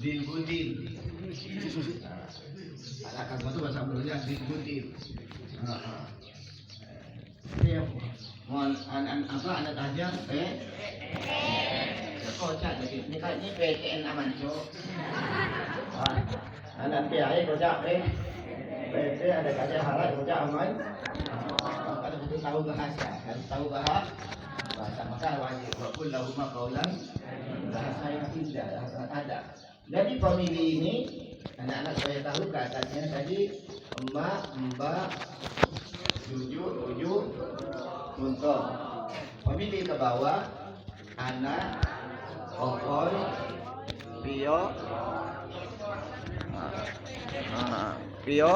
Din Budin. Ada kata itu bahasa Indonesia Din Budin. Ini mohon anak tajam kocak jadi ini PTN aman cok. Anak kiai kocak PT ada kaca halal kocak aman. Kalau betul tahu bahasa, harus tahu bahasa maka wajib waqul lahum qaulan bahasa yang indah ada. Jadi famili ini anak-anak saya tahu katanya tadi emak, mbak, uju, untung. Famili ke bawah anak, okoy, pio, pio,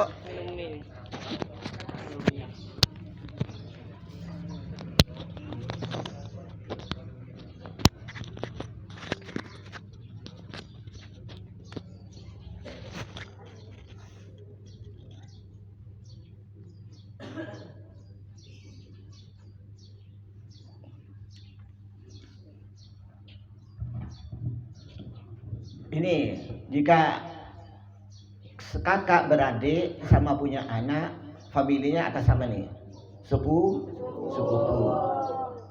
ini jika kakak beradik sama punya anak, familinya atas sama nih sepupu.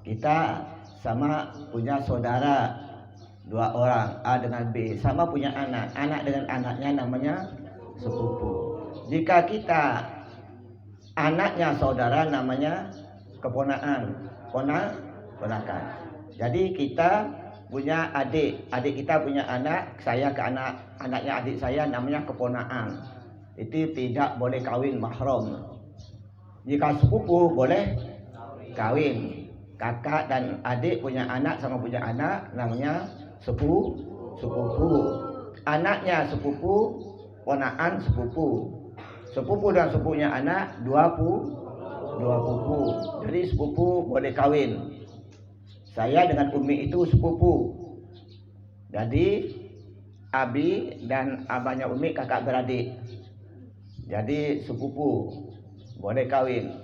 Kita sama punya saudara 2 orang A dengan B, sama punya anak dengan anaknya namanya sepupu. Jika kita anaknya saudara namanya keponakan. Jadi kita punya adik kita punya anak, saya ke anaknya adik saya namanya keponakan. Itu tidak boleh kawin mahram. Jika sepupu boleh kawin. Kakak dan adik punya anak sama punya anak namanya sepupu. Anaknya sepupu, ponakan sepupu. Sepupu dan sepupunya anak dua pupu. Jadi sepupu boleh kawin. Saya dengan Umi itu sepupu. Jadi Abi dan abahnya Umi kakak beradik. Jadi sepupu boleh kawin.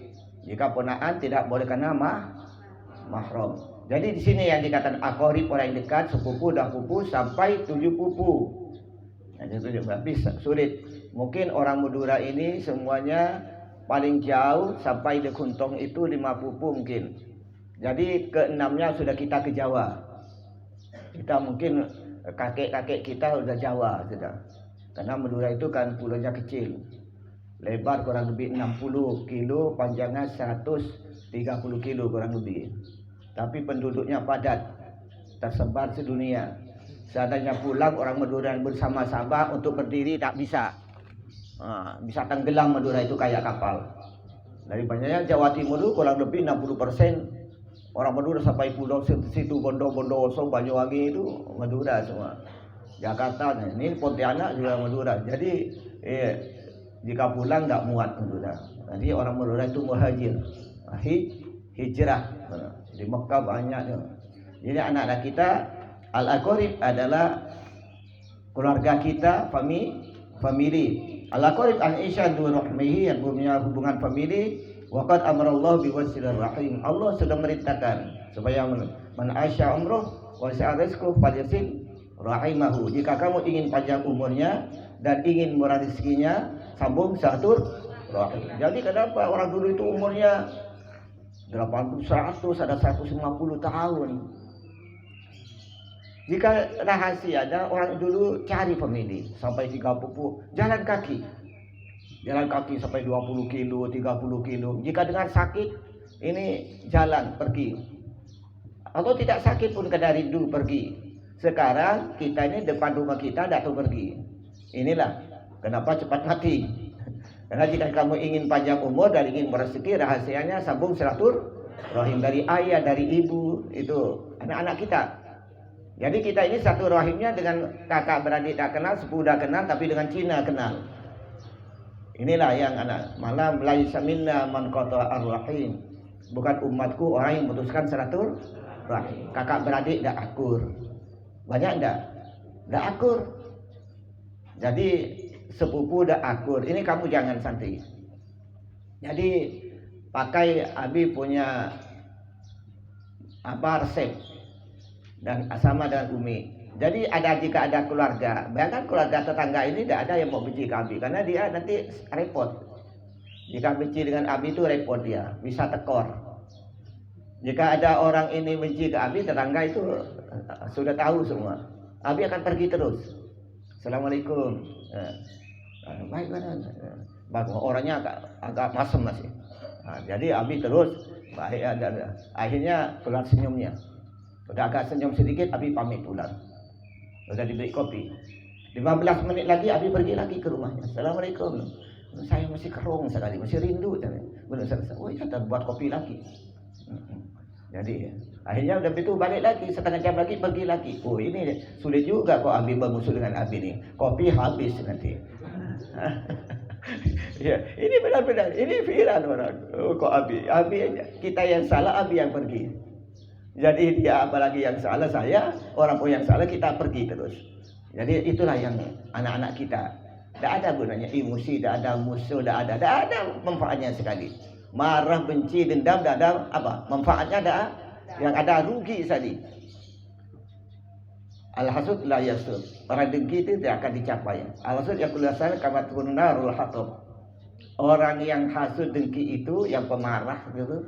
Jika ponakan tidak boleh karena mahram. Jadi di sini yang dikatakan aqarib orang yang dekat, sepupu dan pupu sampai 7 pupu. Nah, itu bisa sulit. Mungkin orang Madura ini semuanya paling jauh sampai di Kuntong itu 5 pupu mungkin. Jadi ke-6-nya sudah kita ke Jawa. Kita mungkin kakek-kakek kita sudah Jawa sudah. Karena Madura itu kan pulaunya kecil. Lebar kurang lebih 60 kilo, panjangnya 130 kilo kurang lebih. Tapi penduduknya padat, tersebar sedunia. Seandainya pulang orang Madura bersama-sama untuk berdiri tak bisa. Bisa tenggelam Madura itu kayak kapal. Dari banyaknya Jawa Timur itu kurang lebih 60% orang Madura sampai pulau situ Bondowoso, Banyuwangi itu Madura semua. Jakarta, ini Pontianak juga Madura. Jadi jika pulang tidak muat Madura. Jadi orang Madura itu muhajir, hijrah. Di Mekah banyak. Jadi anak-anak kita al-aqarib adalah keluarga kita, famili. Al-aqarib al-isyadu rahmihi yang punya hubungan famili. Waqad amarallahu biwasilir rahim. Allah sudah merintahkan supaya man asya umruh wa sa'a rizquhu falyasil rahimahu. Jika kamu ingin panjang umurnya dan ingin murah rezekinya, sambung satu rahim. Jadi kenapa orang dulu itu umurnya 80, 100, ada 150 tahun. Jika rahasia ada orang dulu cari pemilih sampai 3 pupu jalan kaki sampai 20 kilo, 30 kilo. Jika dengan sakit ini jalan pergi. Atau tidak sakit pun kadar rindu pergi. Sekarang kita ini depan rumah kita tidak tahu pergi. Inilah kenapa cepat mati. Karena jika kamu ingin panjang umur dan ingin berezeki, rahasianya sambung silaturahim dari ayah, dari ibu, itu anak-anak kita. Jadi kita ini satu rahimnya dengan kakak beradik tak kenal, sepupu dah kenal, tapi dengan Cina kenal. Inilah yang anak malam laisa minna man qata'a ar-rahim. Bukan umatku orang yang memutuskan silaturahim. Kakak beradik dak akur. Banyak dak akur. Jadi sepupu dak akur. Ini kamu jangan santai. Jadi pakai Abi punya resep dan sama dengan Umi. Jadi jika ada keluarga, bayangkan keluarga tetangga ini tidak ada yang mau benci ke Abi, karena dia nanti repot. Jika benci dengan Abi itu repot, dia bisa tekor. Jika ada orang ini benci ke Abi, tetangga itu sudah tahu semua. Abi akan pergi terus. Assalamualaikum. Baik mana? Orangnya agak masem masih. Jadi Abi terus baik, akhirnya keluar senyumnya. Udah agak senyum sedikit, Abi pamit pulang. Udah diberi kopi. 15 menit lagi Abi pergi lagi ke rumahnya. Assalamualaikum. Saya masih kerong sekali, masih rindu. Belum selesai. Oh ya, buat kopi lagi. Jadi akhirnya udah itu balik lagi, setengah jam lagi pergi lagi. Oh ini sulit juga kok Abi bermusuh dengan Abi nih. Kopi habis nanti. Ya, ini benar-benar ini viral orang. Oh, kok Abi kita yang salah, Abi yang pergi. Jadi dia apalagi yang salah saya, orang pun yang salah kita pergi terus. Jadi itulah yang anak-anak kita. Tidak ada gunanya emosi, tidak ada musuh, tidak ada manfaatnya sekali. Marah, benci, dendam, tidak ada apa manfaatnya, ada yang ada rugi tadi. Al-hasud la yasud. Orang dengki itu tidak akan dicapai. Al-hasud yang kuliasan kama tunarul hatab. Orang yang hasud dengki itu, yang pemarah gitu,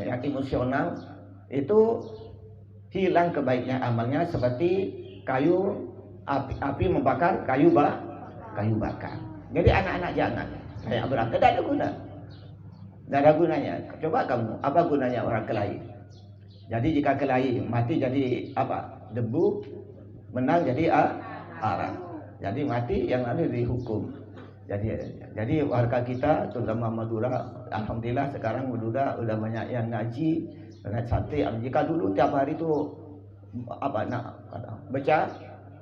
yang emosional, itu hilang kebaiknya amalnya seperti api membakar kayu bakar. Jadi anak-anak jangan kayak Abraham, tidak ada guna. Tidak ada gunanya. Coba kamu, apa gunanya orang kelahi? Jadi jika kelahi mati jadi apa? Debu, menang jadi arang. Jadi mati yang lalu dihukum. Jadi warga kita terutama Madura, alhamdulillah sekarang Madura udah banyak yang ngaji dengan santri. Jika dulu tiap hari itu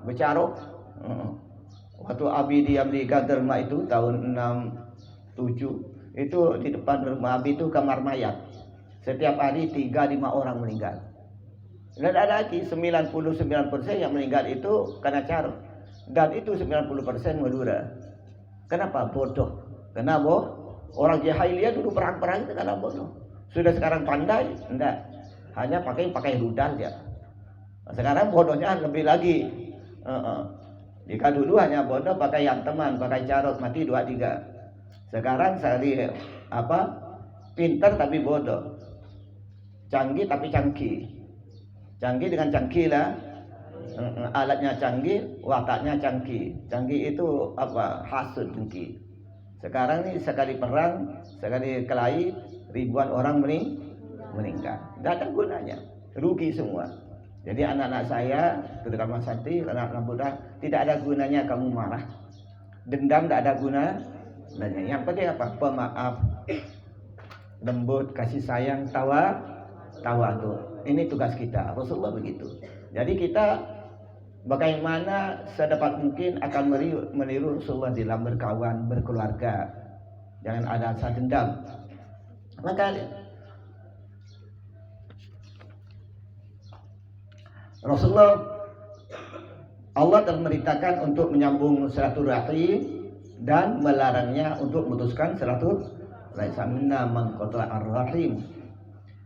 becarok. Waktu Abi diam di Gaderma itu tahun 67, itu di depan rumah Abi itu kamar mayat. Setiap hari 3-5 orang meninggal. Dan ada lagi 99% yang meninggal itu karena carok. Dan itu 90% Madura. Kenapa? Bodoh. Kenapa? Orang jahiliyah dulu perang-perang itu karena bodoh. Sudah sekarang pandai? Enggak. Hanya pakai rudal ya. Sekarang bodohnya lebih lagi. Jika dulu hanya bodoh pakai yang teman, pakai carut mati 2-3. Sekarang sehari pintar tapi bodoh. Canggih tapi canggih. Canggih dengan canggih lah. Alatnya canggih, wataknya canggih. Canggih itu hasud dengki. Sekarang ini sekali perang, sekali kelahi, ribuan orang meninggal. Tidak ada gunanya, rugi semua. Jadi anak-anak saya, terutama santri, anak-anak muda, tidak ada gunanya kamu marah. Dendam tidak ada gunanya. Yang penting apa? Pemaaf, lembut, kasih sayang, tawadhu. Ini tugas kita. Rasulullah begitu. Jadi kita bagaimana sedapat mungkin akan meniru Rasulullah dalam berkawan, berkeluarga. Jangan ada rasa dendam. Maka Rasulullah, Allah telah memerintahkan untuk menyambung silaturahim dan melarangnya untuk memutuskan silaturahim. Laisa minna man qata'a ar-rahim.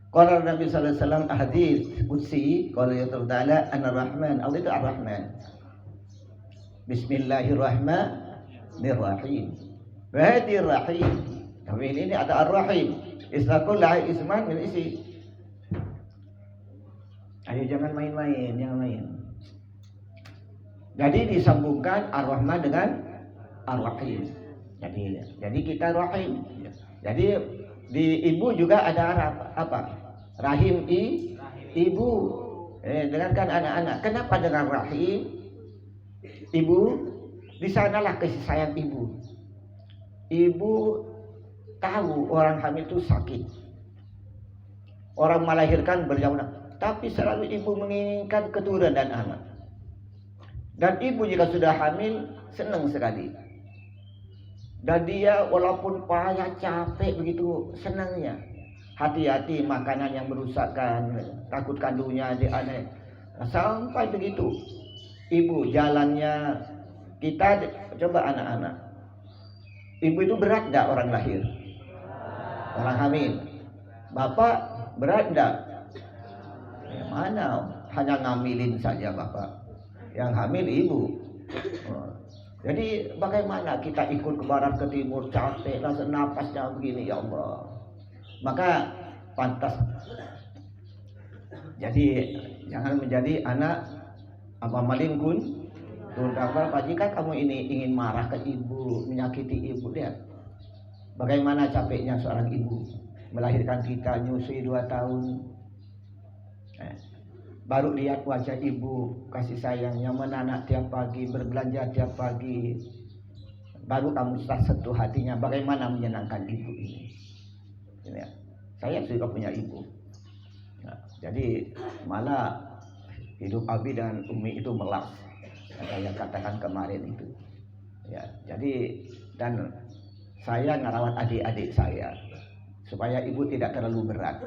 Qala Nabi sallallahu alaihi wasallam hadis qudsi, qala ya ta'ala Ar-Rahman, Allah itu Ar-Rahman. Bismillahirrahmanirrahim. Wa hadir rahim. Tapi ini ada Ar-Rahim. Istakul isman min isi. Ayo jangan main-main, jangan main. Jadi disambungkan Ar-Rahman dengan Ar-Rahim. Jadi kita Rahim. Jadi di ibu juga ada apa? Rahim ibu. Dengarkan anak-anak. Kenapa dengan Rahim? Ibu, di sanalah kasih sayang ibu. Ibu tahu orang hamil itu sakit. Orang melahirkan berjauhan. Tapi selalu ibu menginginkan keturunan dan anak. Dan ibu jika sudah hamil senang sekali. Dan dia walaupun payah capek begitu senangnya. Hati-hati makanan yang merusakkan, takut kandungnya aneh. Sampai begitu. Ibu jalannya kita coba anak-anak. Ibu itu berat enggak orang lahir? Orang hamil. Bapak berat enggak? Mana hanya ngambilin saja bapak. yang hamil ibu. Jadi bagaimana kita ikut ke barat ke timur, capek, rasa napasnya begini, ya Allah. Maka pantas. Jadi jangan menjadi anak apa malingkun. Jika kamu ini ingin marah ke ibu, menyakiti ibu, lihat bagaimana capeknya seorang ibu melahirkan kita, nyusui 2 tahun. Baru lihat wajah ibu, kasih sayangnya, menanak tiap pagi, berbelanja tiap pagi. Baru kamu sentuh hatinya, bagaimana menyenangkan ibu ini. Ya, saya juga punya ibu. Nah, jadi malah hidup Abi dan Umi itu melas. Saya katakan kemarin itu. Ya, jadi dan saya ngerawat adik-adik saya supaya ibu tidak terlalu berat.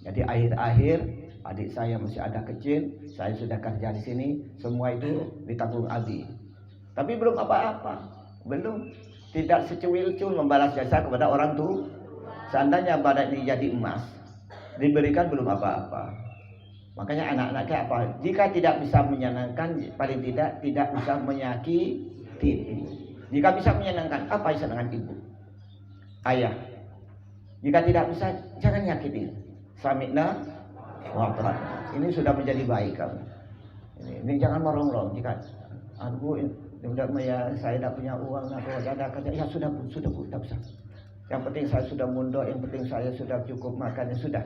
Jadi akhir-akhir adik saya masih ada kecil, saya sudah kerja di sini, semua itu ditanggung Abi. Tapi belum apa-apa, belum, tidak secuil-cuil membalas jasa kepada orang tua. Seandainya badan ini jadi emas, diberikan belum apa-apa. Makanya anak-anaknya apa? Jika tidak bisa menyenangkan, paling tidak bisa menyakiti. Jika bisa menyenangkan, apa yang senangkan ibu? Ayah. Jika tidak bisa, jangan nyakiti. Samikna wa'ata'na. Ini sudah menjadi baik kamu. Ini jangan merongrong. Jika aduh, ya saya tidak punya uang atau ada kerja, ya sudah bu, tidak usah. Yang penting saya sudah mondok, yang penting saya sudah cukup makan, ya sudah.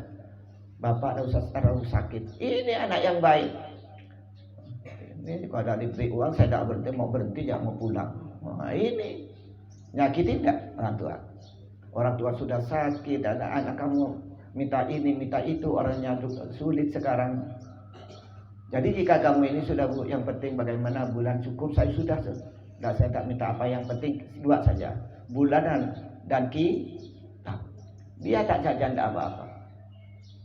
Bapak tidak usah terlalu sakit. Ini anak yang baik. Ini kalau ada diberi uang, saya tidak berhenti, mau berhenti ya mau pulang. Nah, ini nyakitin tidak orang tua? Orang tua sudah sakit, anak kamu minta ini, minta itu, orangnya sulit sekarang. Jadi jika kamu ini sudah bu, yang penting bagaimana bulan cukup, saya sudah. Saya tak minta apa, yang penting 2 saja, bulanan dan kitab. Dia tak jajan tak apa-apa.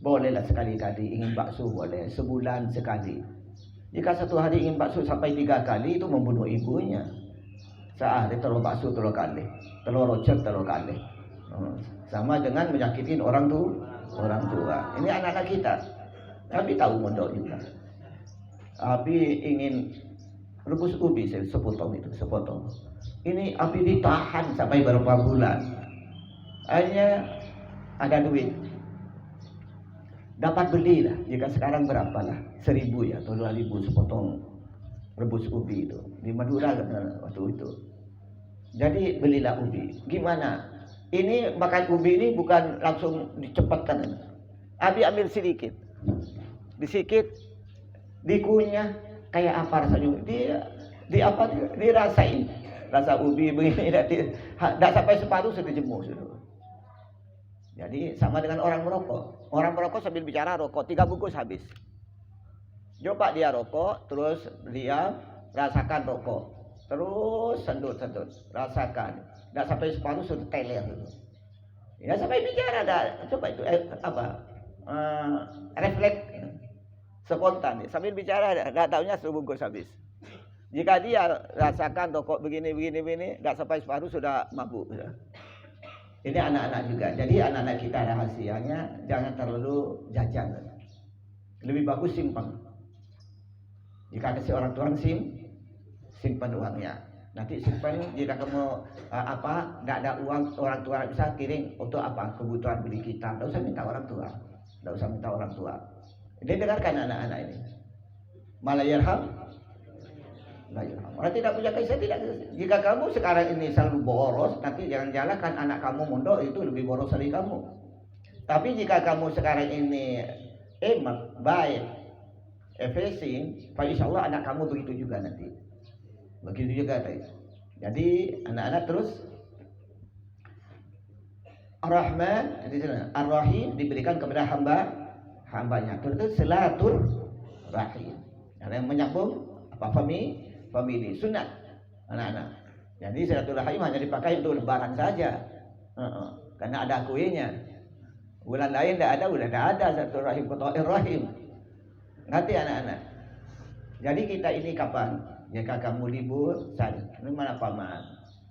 Bolehlah sekali-kali ingin bakso, boleh sebulan sekali. Jika satu hari ingin bakso sampai 3 kali, itu membunuh ibunya. Sehari telur bakso 3 kali, telur rojak 3 kali. Sama dengan menyakitin orang tua. Ini anak-anak kita. Tapi tahu mondok juga. Abi ingin rebus ubi sepotong itu, sepotong. Ini Abi ditahan sampai beberapa bulan. Akhirnya ada duit. Dapat belilah. Jika sekarang berapalah? 1.000 ya atau 2.000 sepotong rebus ubi itu. Di Madura waktu itu. Jadi belilah ubi. Gimana? Ini makan ubi ini bukan langsung dicepatkan. Abi ambil sedikit. Disikit, dikunyah, kayak apa rasanya? Dirasain. Rasa ubi begini, tidak sampai separuh sudah jemur. Jadi sama dengan orang merokok. Orang merokok sambil bicara rokok, 3 bungkus habis. Coba dia rokok, terus dia rasakan rokok. Terus sendut-sendut, rasakan. Tidak sampai separuh sudah teler. Ya sampai bicara dah. Coba itu refleks spontan. Sambil bicara dah tahunya sebungkus habis. Jika dia rasakan rokok begini, tidak sampai separuh sudah mabuk. Ini anak-anak juga. Jadi anak-anak kita rahasianya jangan terlalu jajan. Lebih bagus simpan. Jika kasih orang tua simpan uangnya. Nanti simpan, jika kamu tidak ada uang, orang tua bisa kirim untuk apa? Kebutuhan beli kita. Tidak usah minta orang tua. Tidak usah minta orang tua. Ini dengarkan anak-anak ini. Malayarham. Orang tidak punya kasih, tidak. Jika kamu sekarang ini selalu boros, nanti jangan-jangan kan anak kamu mondok itu lebih boros dari kamu. Tapi jika kamu sekarang ini baik, efisien, insya Allah anak kamu begitu juga nanti. Begitu juga tadi. Jadi anak-anak terus Ar-Rahman, Ar-Rahim diberikan kepada hambanya. Terus silatur rahim. Yang menyambung apa family sunat anak-anak. Jadi silaturahim hanya dipakai untuk lebaran saja. Karena ada kuenya. Bulan lain tidak ada, udah tidak ada silaturahim rahim. Ngerti anak-anak. Jadi kita ini kapan? Jika kamu libur, cari di mana paman,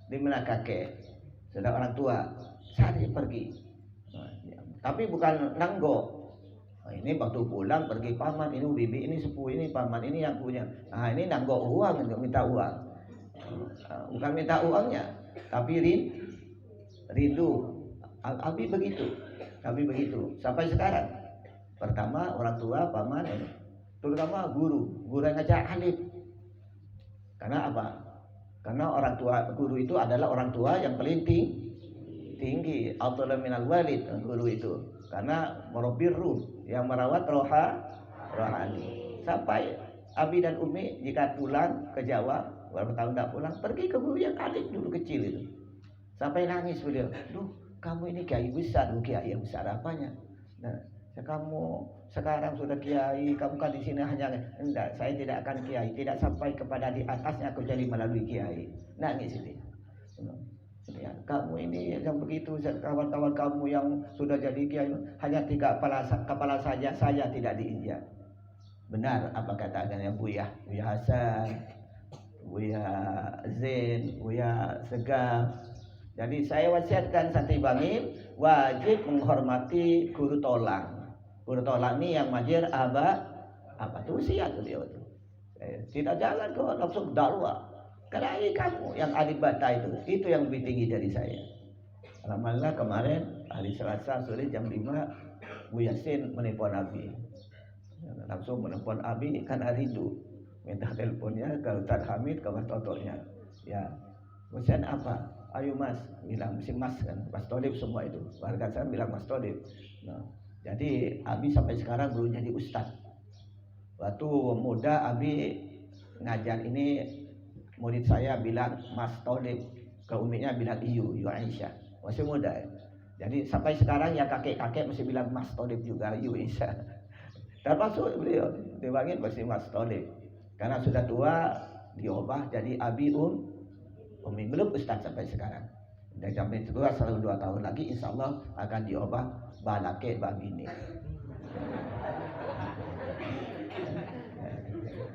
di mana kakek, sudah orang tua, cari pergi. Tapi bukan nanggo. Ini waktu pulang pergi paman, ini bibi, ini sepuh, ini paman, ini yang punya. Nah ini nanggok uang untuk minta uang. Bukan minta uangnya, tapi rindu. Abi begitu, sampai sekarang. Pertama orang tua, paman, terutama guru yang ngajak alif. Karena apa? Karena orang tua guru itu adalah orang tua yang paling tinggi, afdhalu minal walid, guru itu. Karena murabbir ruh, yang merawat rohani. Sampai Abi dan Umi jika pulang ke Jawa, beberapa tahun tidak pulang, pergi ke guru yang adik dulu kecil itu. Sampai nangis beliau, "Duh, kamu ini kiai besar." "Kiai yang besar apanya?" "Nah, kamu sekarang sudah kiai, kamu kan di sini hanya..." "Enggak, saya tidak akan kiai, tidak sampai kepada di atasnya aku jadi melalui kiai." Nangis ini. Ya, kamu ini yang begitu, kawan-kawan kamu yang sudah jadi kiai hanya 3 kepala saja, saya tidak diinjak. Benar apa katakan Buya Hasan, Buya Zain, Buya Segaf. Jadi saya wasiatkan santri Bangil wajib menghormati guru tolang. Guru tolang ini yang majer apa tuh usia beliau itu. Tidak jalan ke langsung dakwah. Karena ini kamu yang alif bata itu yang lebih tinggi dari saya. Alhamdulillah kemarin hari Selasa sore jam 5 Bu Yasin menelpon Abi. Langsung menelpon Abi kan rindu. Minta teleponnya ke Ustaz Hamid, ke Mas Totonya. Ya, Ustaz apa? "Ayo Mas," bilang si Mas kan, Mas Todib semua itu. Warga saya bilang Mas Todib. Nah, jadi Abi sampai sekarang belum jadi ustaz. Waktu muda Abi ngajar ini, murid saya bilang Mas Todib, ke uminya bilang Iyu Aisyah, masih muda ya. Jadi sampai sekarang ya kakek-kakek masih bilang Mas Todib juga, Iyu Aisyah. Termasuk beliau dipanggil masih Mas Todib. Karena sudah tua diubah jadi Abi Umi, belum ustaz sampai sekarang. Dan sampai tua selalu 2 tahun lagi insya Allah akan diubah balake babini.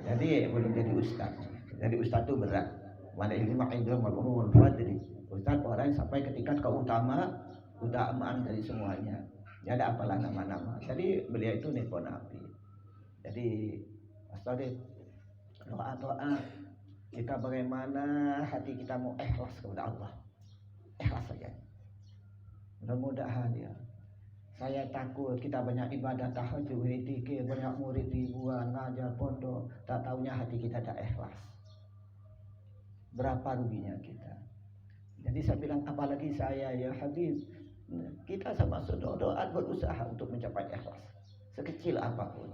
Jadi belum jadi ustaz. Jadi ustaz itu berat. Mana ilmu ma'idul mal'umul fadri. Ustaz orang sampai ke tingkat keutamaan dari semuanya. Ya ada apalah nama-nama. Jadi beliau itu nelpon Nabi. Jadi Astagfirullah, doa-doa kita bagaimana hati kita mau ikhlas kepada Allah. Ikhlas saja. Mudah-mudahan ya. Saya takut kita banyak ibadah tahajud, zikir, banyak murid ribuan, ngajar pondok, tak taunya hati kita tak ikhlas. Berapa ruginya kita? Jadi saya bilang apalagi saya ya Habib, kita sama saudara berusaha untuk mencapai ikhlas sekecil apapun.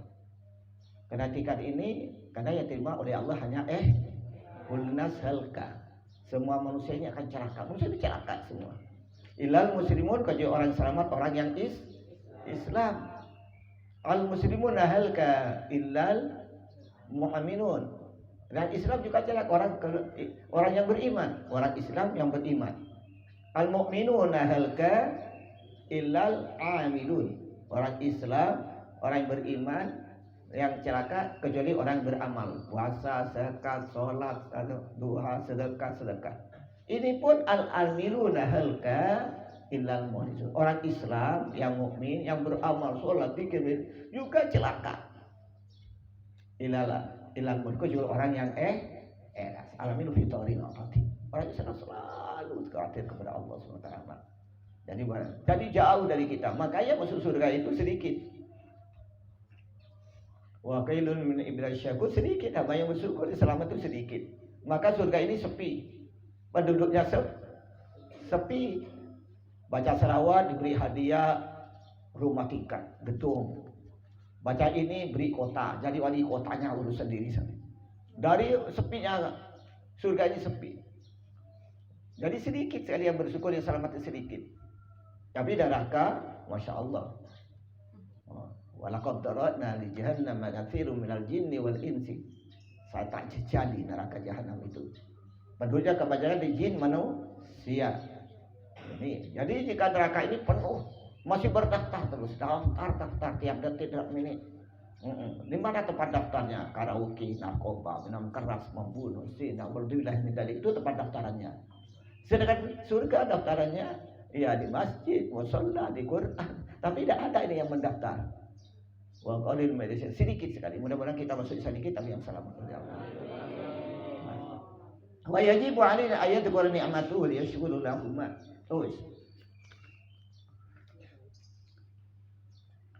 Karena tingkat ini karena yang terima oleh Allah hanya ulnas halka. Semua manusia ini akan celaka. Manusia ini celaka semua. Ilal muslimun, kecuali orang selamat, orang yang Islam. Al muslimun halka illal mu'minun. Dan Islam juga celaka, orang yang beriman, orang Islam yang beriman. Al mu'minun halka illal amilun. Orang Islam, orang yang beriman yang celaka kecuali orang beramal, puasa, zakat, sholat, duha, sedekah. Ini pun al-amiluna halka illal mu'minun. Orang Islam yang mukmin yang beramal, sholat, zikir juga celaka. Illal mu'min, kecuali orang yang al-aminu fi tariqil hati. Orang Islam selalu khawatir kepada Allah SWT. Jadi jauh dari kita. Makanya masuk surga itu sedikit. Wa qailun min iblis syakur, sedikit. Apa yang bersyukur selamat itu sedikit. Maka surga ini sepi. Penduduknya sepi. Baca selawat diberi hadiah rumah tingkat, gedung. Baca ini beri kota, jadi wali kotanya urus sendiri. Dari sepinya surga ini sepi. Jadi sedikit sekali yang bersyukur, yang selamat itu sedikit. Tapi neraka, masya Allah. Walaqad daratna li jahannam katsirun minal jinni wal insi. Saya tak jadi neraka jahanam itu. Penduduknya kebanyakan di jin manusia. Ini, jadi jika neraka ini penuh, masih berdaftar terus, daftar tiap detik, tiap menit. Di mana tempat daftarnya? Karaoke, narkoba, minum keras, membunuh, zina, berdulah ini tadi itu tempat daftarannya. Sedangkan surga daftarannya ya di masjid, musholla, di Quran. Tapi tidak ada ini yang mendaftar. wa qalil medicine, sedikit sekali. Mudah-mudahan kita masuk sedikit tapi yang selamat ya Allah. Wa yajibu alaina ayadhkura ni'matuhu liyashkuru lahumma. Terus.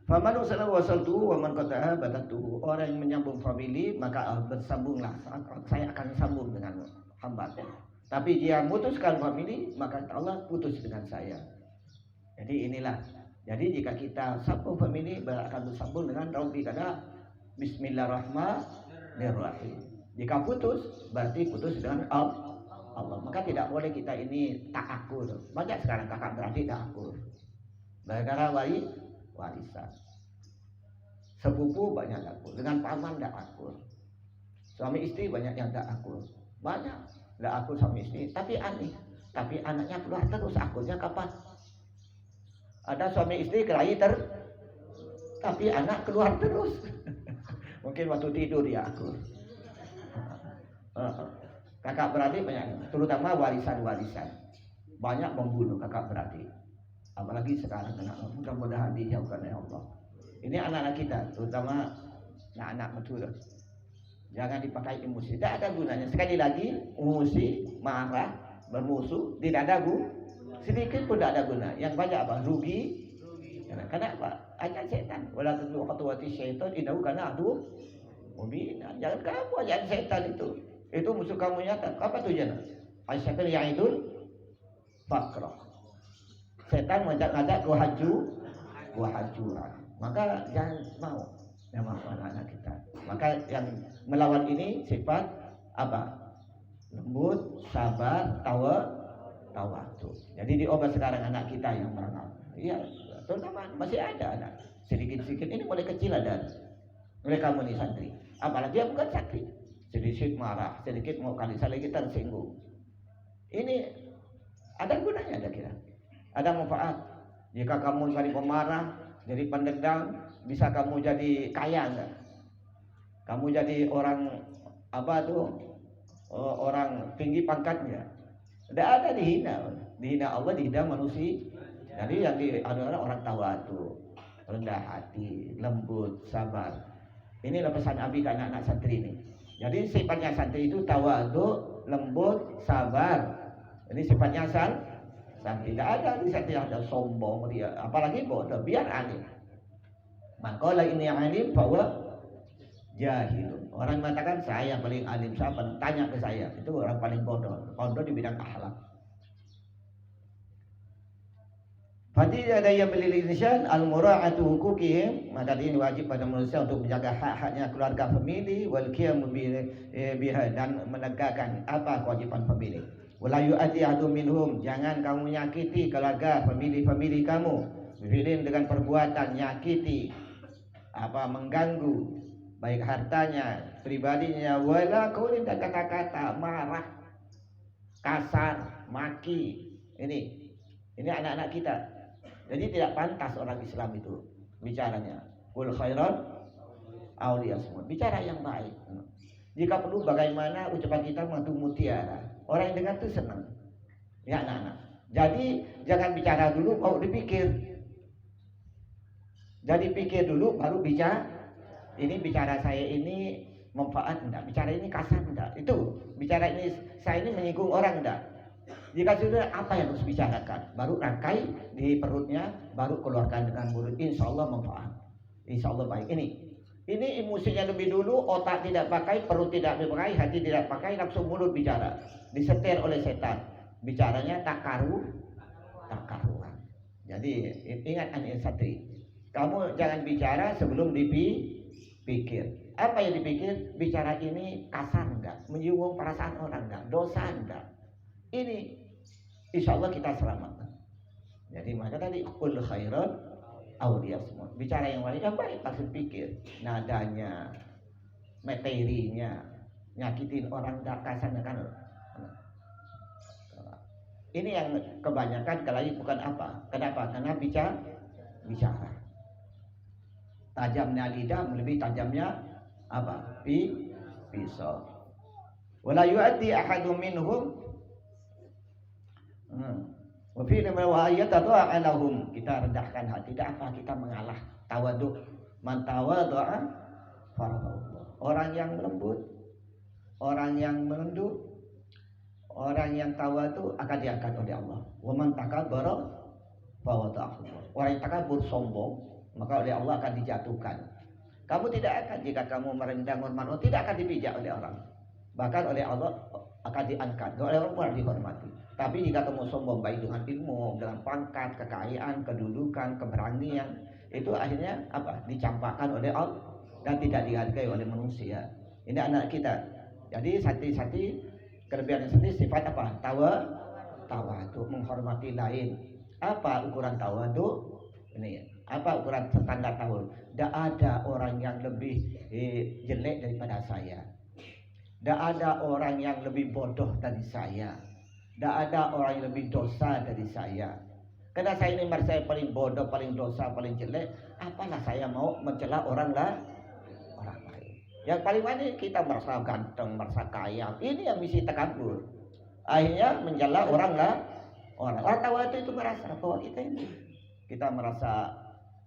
Faman usala wasaltuhu wa man qata'a batatuhu. Orang yang menyambung famili maka bersambunglah, saya akan sambung dengan hamba. Tapi dia memutuskan famili maka Allah putus dengan saya. Jadi inilah. Jadi jika kita sambung famili akan bersambung dengan Rabbi kada Bismillahirrahmanirrahim. Jika putus berarti putus dengan Allah. Maka tidak boleh kita ini tak akur. Banyak sekarang kakak beradik tak akur. Gara-gara warisan. Sepupu banyak tak akur. Dengan paman tak akur. Suami istri banyak yang tak akur. Banyak tak akur suami istri. Tapi aneh. Tapi anaknya keluar terus, akurnya kapan? Ada suami istri kelahi tapi anak keluar terus. Mungkin waktu tidur dia akur. Kakak beradik banyak, terutama warisan-warisan. Banyak membunuh kakak beradik. Apalagi sekarang anak, mudah-mudahan dijauhkan oleh Allah. Ini anak-anak kita, terutama anak-anak betul. Jangan dipakai emosi, tidak ada gunanya. Sekali lagi, emosi, marah, bermusuh, tidak ada sedikit pun tidak ada guna. Yang banyak apa? Rugi. Karena apa? Ajak setan. Wala tudu khutuwati syaitan innahu kana adu mubina. Jangan kamu ajak setan itu. Itu musuh kamu nyata. Apa tujuannya? Asyaitan ya'idul faqra. Setan ngajak ke hajuran. Maka jangan mau anak-anak kita. Maka yang melawan ini sifat apa? Lembut, sabar, tawadu. Jadi diobat sekarang anak kita yang merangkap. Iya, terutama masih ada anak sedikit-sedikit ini mulai kecil ada. Mereka kamu nih santri. Apalagi yang bukan santri. Sedikit marah, sedikit mau kali sedikit tersinggung. Ini ada gunanya ada kira. Ada manfaat. Jika kamu jadi pemarah, jadi pendendam, bisa kamu jadi kaya enggak? Kamu jadi orang apa tuh? Orang tinggi pangkatnya. Tidak ada dihina Allah, dihina manusia. Jadi yang adalah orang tawadu, rendah hati, lembut, sabar. Inilah pesan Abi ke anak-anak santri ini. Jadi sifatnya santri itu tawadu, lembut, sabar. Ini sifatnya santri. Tidak ada di santri ada sombong dia, apalagi bodoh. Biar alim. Maka ini alim bahwa jahilun. Orang mengatakan saya paling alim, siapa? Tanya ke saya. Itu orang paling bodoh. Bodoh di bidang akhlak. Fadi ada yang beli insan al-mura'atu hukukihim, maka ini wajib pada manusia untuk menjaga hak-haknya keluarga famili wal qiyam biha dan menegakkan apa kewajiban famili. Wala yu'ati ahadun minhum, jangan kamu menyakiti keluarga famili kamu. Bilin dengan perbuatan nyakiti apa mengganggu baik hartanya, pribadinya, wala qaulin dan kata-kata marah, kasar, maki. Ini anak-anak kita. Jadi tidak pantas orang Islam itu bicaranya. Qul khairan aw liyasmut. Bicara yang baik. Jika perlu bagaimana ucapan kita mengandung mutiara. Orang yang dengar itu senang. Ya anak-anak. Jadi jangan bicara dulu mau dipikir. Jadi pikir dulu baru bicara. Ini bicara saya ini manfaat enggak? Bicara ini kasar enggak? Itu bicara ini saya ini menyinggung orang enggak? Jika sudah apa yang harus bicarakan, baru rangkai di perutnya, baru keluarkan dengan mulut. Insya Allah manfaat, insya Allah baik. Ini emosinya lebih dulu, otak tidak pakai, perut tidak dipakai, hati tidak pakai, langsung mulut bicara, disetir oleh setan. Bicaranya tak karuan. Jadi ingat anak santri, kamu jangan bicara sebelum dipikir. Apa yang dipikir? Bicara ini kasar enggak? Menyinggung perasaan orang enggak? Dosa enggak? Ini insya Allah kita selamat. Jadi maka tadi qul khairan aw liyasmut. Bicara yang baik maksud pikir, nadanya, materinya, nyakitin orang kasarnya kan. Ini yang kebanyakan kali bukan apa? Kenapa? Karena bicara. Tajamnya lidah melebihi tajamnya apa? Pisau. Wala yu'addi ahadun minhum wa fi wa ayatatu alahum, kita rendahkan hati, tidak apa kita mengalah, tawaduk, Man tawadha'a farfa'ullah. Orang yang lembut, orang yang menunduk, orang yang tawadu akan diangkat oleh Allah. Wa man takabbara fawada'ahu. Orang yang takabur sombong, maka oleh Allah akan dijatuhkan. Kamu tidak akan, jika kamu merendang hormat Allah, tidak akan dipijak oleh orang. Bahkan oleh Allah akan diangkat, oleh orang dihormati. Tapi jika kamu sombong baik dengan ilmu, dengan pangkat, kekayaan, kedudukan, keberanian, itu akhirnya apa? Dicampakkan oleh Allah dan tidak dihargai oleh manusia. Ini anak kita. Jadi sati-sati kelebihan sendiri sifat apa? Tawadu, menghormati lain. Apa ukuran tawadu? Ini apa ukuran standar tawadu? Tidak ada orang yang lebih jelek daripada saya. Tidak ada orang yang lebih bodoh dari saya. Tidak ada orang yang lebih dosa dari saya. Karena saya ini merasa paling bodoh, paling dosa, paling jelek. Apalah saya mau mencela orang lain. Yang paling mana kita merasa ganteng, merasa kaya. Ini yang misi takabur. Akhirnya mencela orang lain. Orang tawadu itu merasa bahwa kita merasa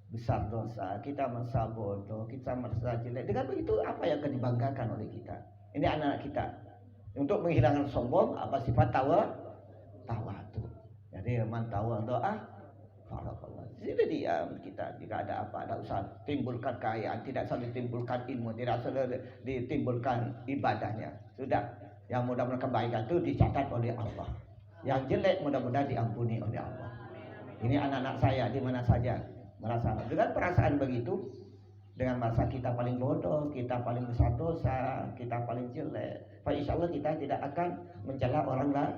besar dosa, kita merasa bodoh, kita merasa jelek. Dengan begitu apa yang akan dibanggakan oleh kita? Ini anak kita. Untuk menghilangkan sombong, apa sifat tawadu. Jadi man tawadha'a fa'allah. Jadi diam kita. Jika ada apa, tidak usah timbulkan kekayaan, tidak usah ditimbulkan ilmu, tidak usah ditimbulkan ibadahnya. Sudah. Yang mudah-mudahan kebaikan itu dicatat oleh Allah. Yang jelek mudah-mudahan diampuni oleh Allah. Ini anak-anak saya di mana saja merasa dengan perasaan begitu, dengan merasa kita paling bodoh, kita paling besar dosa, kita paling jelek, insyaallah kita tidak akan mencela orang lain.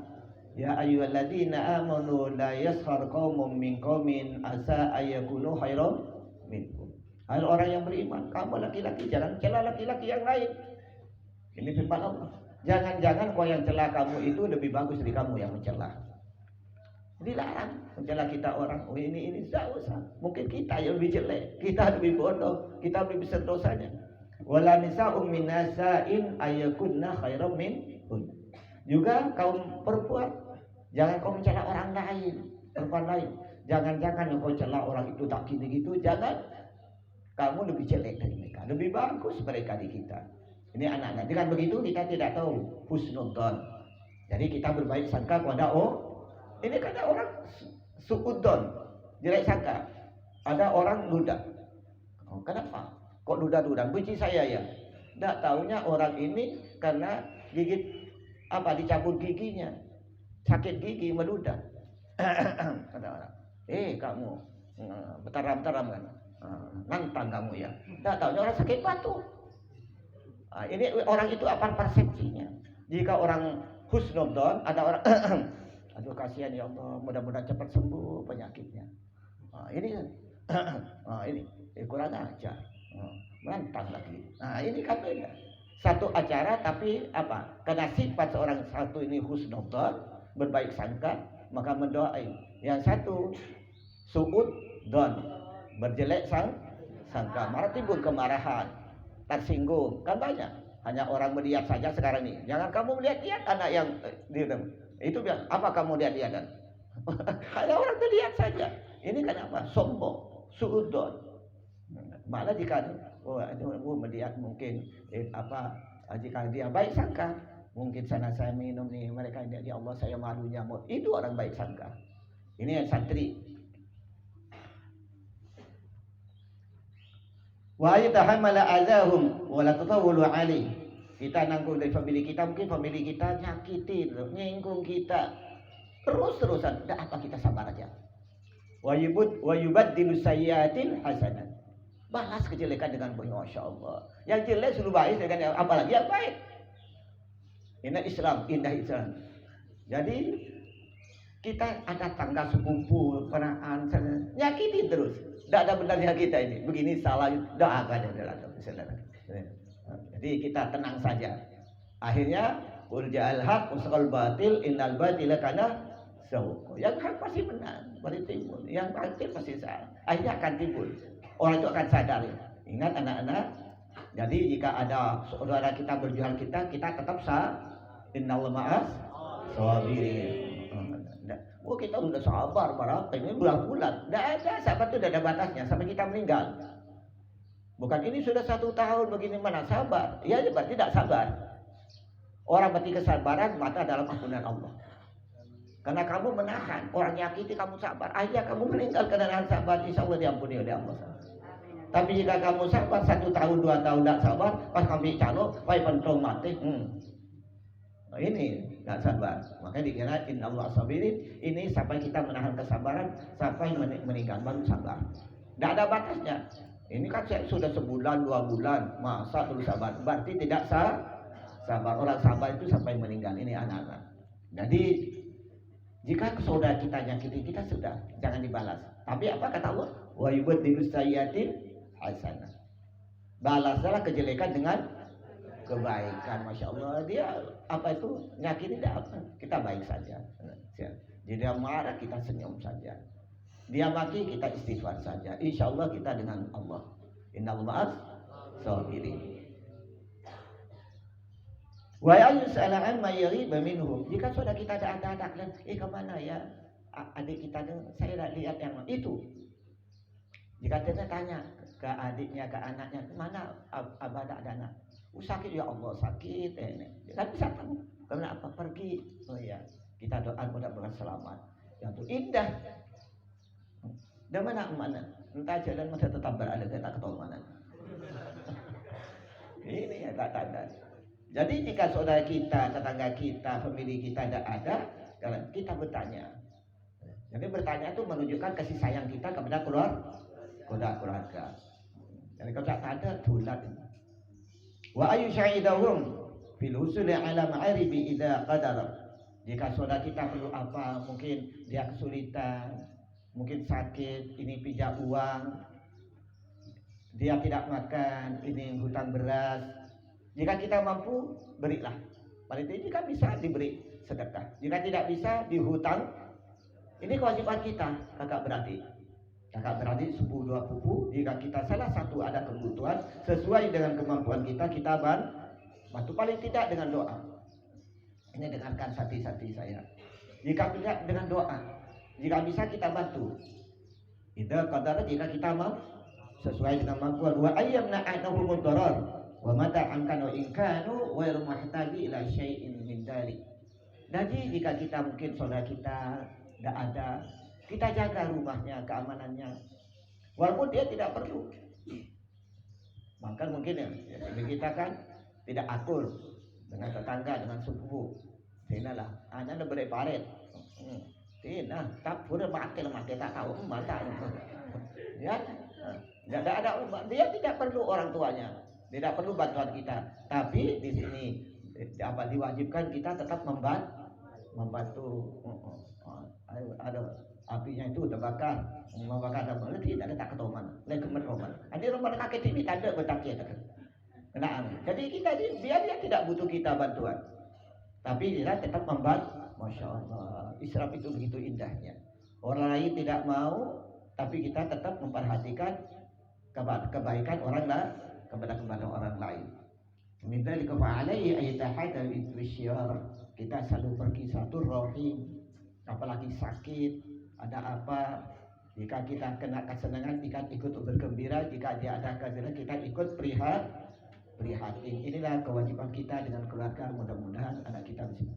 Ya ayyuhalladzina amanu la yaskhar qaumun min qaumin asa ayyakunu khairan minkum. Hai orang yang beriman, kamu laki-laki jangan cela laki-laki yang lain. Ini firman Allah. Jangan-jangan kau yang cela kamu itu lebih bagus dari kamu yang mencela. Dilarang mencela kita orang. Oh ini tidak usah. Mungkin kita yang lebih jelek, kita lebih bodoh, kita lebih besar dosanya. Wala nisa'um min nasa'in ayakunna khairan minhun. Juga kaum perempuan, jangan kau mencela orang lain, perempuan lain. Jangan-jangan kau mencela orang itu tak gini gitu. Jangan. Kamu lebih jelek dari mereka, lebih bagus mereka di kita. Ini anak-anak. Dengan begitu kita tidak tahu husnudzon. Jadi kita berbaik sangka kepada ini kan ada orang suudon, jelek sangka. Ada orang ludah. Oh, kenapa? Kok ludah-ludah? Benci saya ya. Tidak tahunya orang ini karena gigit apa? Dicabut giginya, sakit gigi meludah. Ada orang. Kamu betaram-betaram kan? Nantang kamu ya. Tidak tahunya orang sakit batu. Ini orang itu apa persepsinya? Jika orang husnudzon, ada orang aduh kasihan ya Allah, mudah-mudahan cepat sembuh penyakitnya. Ini kurang ajar, menantang lagi. Ini kan beda. Satu acara tapi apa? Karena sifat seorang satu ini husnudzon, berbaik sangka, maka mendoain. Yang satu suudzon, berjelek sangka, marah timbul kemarahan, tersinggung, kan banyak. Hanya orang melihat saja sekarang ini. Jangan kamu melihat anak yang itu bilang, apa kamu lihat kan? Hanya orang terlihat saja. Ini kan apa? Sombong, suudon. Malah jika melihat mungkin jika dia baik sangka, mungkin sana saya minum nih, mereka ini ya Allah saya malu nyamuk. Itu orang baik sangka. Ini yang santri. Wa yatahammala azahum wa la tatawulu alaihi. Kita nanggung dari famili kita, mungkin famili kita nyakitin, nyinggung kita terus-terusan. Tidak apa, kita sabar aja. Wa yubaddilu sayyiatin hasanat. Balas kejelekan dengan baik, Masya Allah. Yang jelek suruh baik dengan apalagi yang baik. Indah Islam. Jadi kita ada tangga sepupu, penaan, nyakitin terus. Tidak ada benarnya kita ini. Begini salah, doakan ya. Jadi kita tenang saja. Akhirnya qul ja'al haq wasaqal batil innal batila kana zahuqa. Yang hak pasti menang, pasti timbul. Yang batil pasti salah. Akhirnya akan timbul. Orang itu akan sadar. Ingat anak-anak. Jadi jika ada saudara kita berjuang kita tetap innallaha ma'as sabirin. Oh kita udah sabar berapa ini bulan-bulan. Tidak ada, sabar itu tidak ada batasnya sampai kita meninggal. Bukan ini sudah 1 tahun begini mana sabar. Ya berarti tidak sabar. Orang berarti kesabaran mata dalam ampunan Allah. Karena kamu menahan, orang nyakiti kamu sabar. Akhirnya kamu meninggal karena sabar, insya Allah diampuni oleh Allah. Tapi jika kamu sabar 1 tahun, 2 tahun tidak sabar, pas kami calo, pai pentong mati. Nah, ini tidak sabar. Makanya dikira inna Allah sabirin. Ini sampai kita menahan kesabaran sampai meninggal baru sabar. Tidak ada batasnya. Ini kan saya sudah sebulan, 2 bulan, masa terus sabar? Berarti tidak sabar. Orang sabar itu sampai meninggal. Ini anak-anak. Jadi jika saudara kita nyakiti kita sudah, jangan dibalas. Tapi apa kata Allah? Wa yubaddilu sayyi'atin hasanah. Balaslah kejelekan dengan kebaikan. Masya Allah, dia apa itu nyakiti tidak apa, kita baik saja. Jadi dia marah kita senyum saja. Dia maki kita istighfar saja. Insya Allah kita dengan Allah. Innallaha sabirin. Wa yus'ala amma yariba minhum. Jika sudah kita ada kemana ya adik kita tuh, saya tidak lihat yang itu. Jika kita tanya ke adiknya, ke anaknya, mana abah ada anak? Sakit ya Allah, sakit ini. Kan bisa tahu. Kenapa pergi? Oh ya, kita doa mudah-mudahan selamat. Yang itu indah. Dan mana? Entah jalan masih tetap berada, tak tahu mana. Ini ya tak ada. Jadi jika saudara kita, tetangga kita, famili kita tidak ada, kita bertanya. Jadi bertanya itu menunjukkan kasih sayang kita kepada keluarga. Jadi kalau tak ada, tulat. Wa ayu syahidahum fil husuli ala ma'aribi idza qadara. Jika saudara kita perlu apa, mungkin dia kesulitan, mungkin sakit, ini pinjam uang, dia tidak makan, ini hutang beras. Jika kita mampu, berilah. Paling tidak jika bisa diberi sedekah. Jika tidak bisa dihutang. Ini kewajiban kita, kakak beradik. Kakak beradik sepupu 2 pupu. Jika kita salah satu ada kebutuhan sesuai dengan kemampuan kita bantu paling tidak dengan doa. Ini dengarkan sati-sati saya. Jika tidak dengan doa, jika bisa kita bantu. Idza qadara, jika kita mau sesuai dengan kemampuan. Wa ayyamna anahum darar. Wa mata angkanu ingkanu wa rumahtaji ila syai'in min dalik. Jadi jika kita mungkin saudara kita tidak ada, kita jaga rumahnya, keamanannya. Walaupun dia tidak perlu. Maka mungkin ya kita kan tidak akur dengan tetangga, dengan sepupu. Sinalah, anda beri paret. Sina, tak pura mati tak tahu mata. Ya, tidak ada dia tidak perlu orang tuanya. Tidak perlu bantuan kita, tapi di sini diwajibkan kita tetap membantu. Ada apinya itu terbakar, membakar apa? Tidak ada tak ketahuan. Lagi kemeroman. Ada rumah kakek ini tak ada bertakir. Nah, jadi kita biar dia tidak butuh kita bantuan, tapi dia tetap membantu. Masya Allah, Israf itu begitu indahnya. Orang lain tidak mau, tapi kita tetap memperhatikan kebaikan orang lain. Kepada orang lain. Minta dikafalai ayatahada bisyar. Kita selalu pergi satu rahim. Apalagi sakit, ada apa? Jika kita kena kesenangan, kita ikut bergembira. Jika dia ada kesenangan, kita ikut prihatin. Inilah kewajiban kita dengan keluarga. Mudah-mudahan anak kita di sini.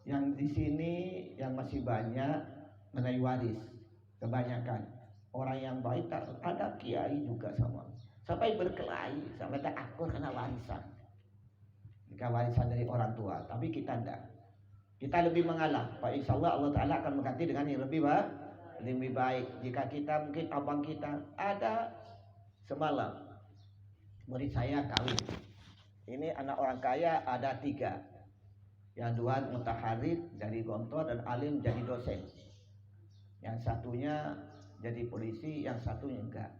Yang di sini yang masih banyak mengenai waris, kebanyakan. Orang yang baik tak ada kiai juga sama. Sampai berkelahi, sampai tak akur karena warisan. Jika warisan dari orang tua, tapi kita tidak. Kita lebih mengalah. Pak insya Allah Ta'ala akan mengganti dengan yang lebih baik. Jika kita mungkin abang kita ada semalam. Murid saya kawin. Ini anak orang kaya ada 3. Yang 2 mutaharrid dari Gontor dan alim jadi dosen. Yang satunya jadi polisi, yang satunya enggak.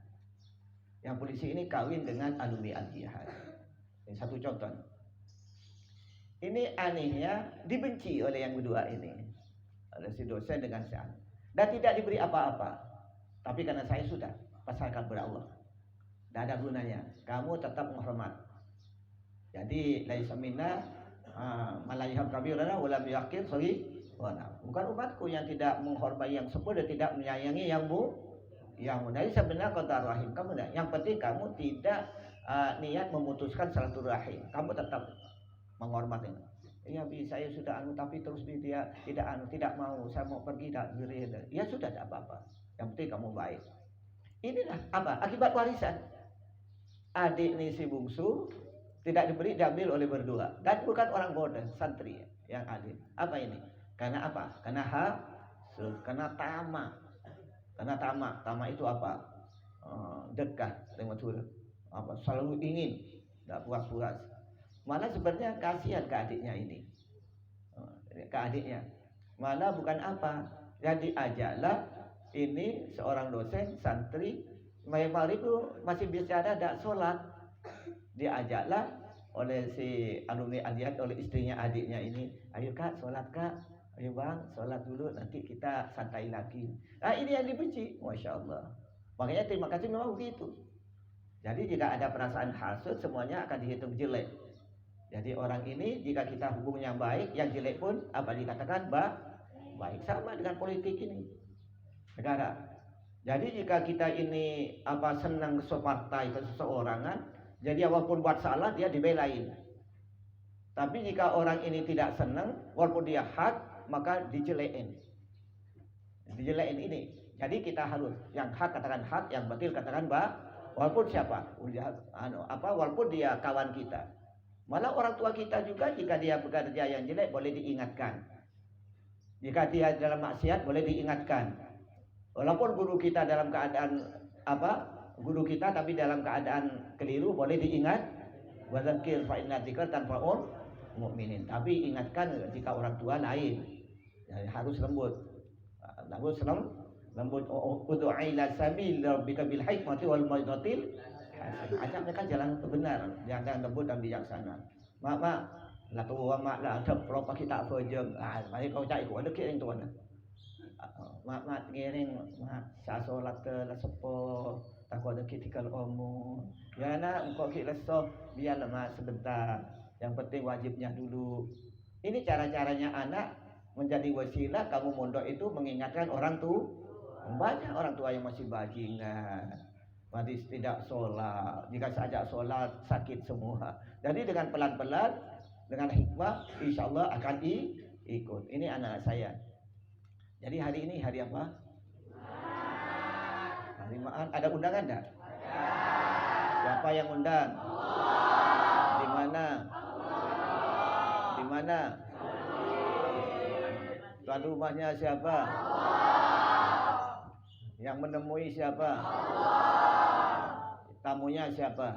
Yang polisi ini kawin dengan alumni al-jihad. Ini satu contoh. Ini anehnya dibenci oleh yang kedua ini. Oleh si dosen dengan si anak. Dan tidak diberi apa-apa. Tapi karena saya sudah pasrahkan kepada Allah. Tidak ada gunanya. Kamu tetap menghormat. Jadi laisa minna malayham kabirana walam yaqir sagi. Bukan umatku yang tidak menghormati yang sepuh dan tidak menyayangi yang Yang jadi sebenarnya qada rahim kamu enggak. Yang penting kamu tidak niat memutuskan silaturahim. Kamu tetap menghormati. Ya saya sudah tapi terus dia tidak mau, saya mau pergi ya sudah tidak apa-apa. Yang penting kamu baik. Inilah apa akibat warisan. Adik ini si bungsu tidak diambil oleh berdua dan bukan orang bodoh, santri yang adik. Apa ini? Karena apa? Karena karena tamak. Karena tamak itu apa? Dekat dengan Tuhan. Apa? Selalu ingin, tidak puas-puas. Malah sebenarnya kasihan ke adiknya ini. Ke adiknya. Malah bukan apa? Jadi ajaklah ini seorang dosen santri Malam itu masih bicara tidak sholat, diajaklah oleh si alumni Adiat, oleh istrinya adiknya ini, ayo kak sholat kak, ayo bang sholat dulu nanti kita santai lagi. Nah ini yang dibenci, masya Allah. Makanya terima kasih memang begitu. Jadi jika ada perasaan hasud semuanya akan dihitung jelek. Jadi orang ini jika kita hubungnya baik, yang jelek pun apa dikatakan baik. Sama dengan politik ini negara. Jadi jika kita ini senang separtai ke seseorangan, jadi walaupun buat salah dia dibelain. Tapi jika orang ini tidak senang, walaupun dia hak, maka dijelein. Dijelein ini. Jadi kita harus yang hak katakan hak, yang batil katakan walaupun siapa, walaupun dia kawan kita. Malah orang tua kita juga jika dia bekerja yang jelek boleh diingatkan. Jika dia dalam maksiat boleh diingatkan. Walaupun guru kita dalam keadaan guru kita tapi dalam keadaan keliru boleh diingat. Wa dzakir fa inna dzikra tanfa'ul mu'minin. Tapi ingatkan jika orang tua lain. Ya, harus lembut. Lembut ud'u ila sabil rabbika bil hikmati wal mau'izatil hasanah. Ajak mereka jalan benar, jangan lembut dan bijaksana. Mak là tu mak là thập pro pa kita phơi dương mấy câu chạy của đức kia anh tuần mak ngiring mak sa solat la sepo takwa de kitikal omu ya nak engkau kita so biarlah mak sebentar, yang penting wajibnya dulu. Ini cara-caranya anak menjadi wasilah kamu mondok itu mengingatkan orang tua. Banyak orang tua yang masih bajingan, masih tidak sholat. Jika saja sholat sakit semua. Jadi dengan pelan-pelan, dengan hikmah, insya Allah akan ikut. Ini anak saya. Jadi hari ini hari apa? Hari Jumat. Ada undangan enggak? Siapa yang undang? Di mana? Di mana? Tuan rumahnya siapa? Yang menemui siapa? Tamunya siapa?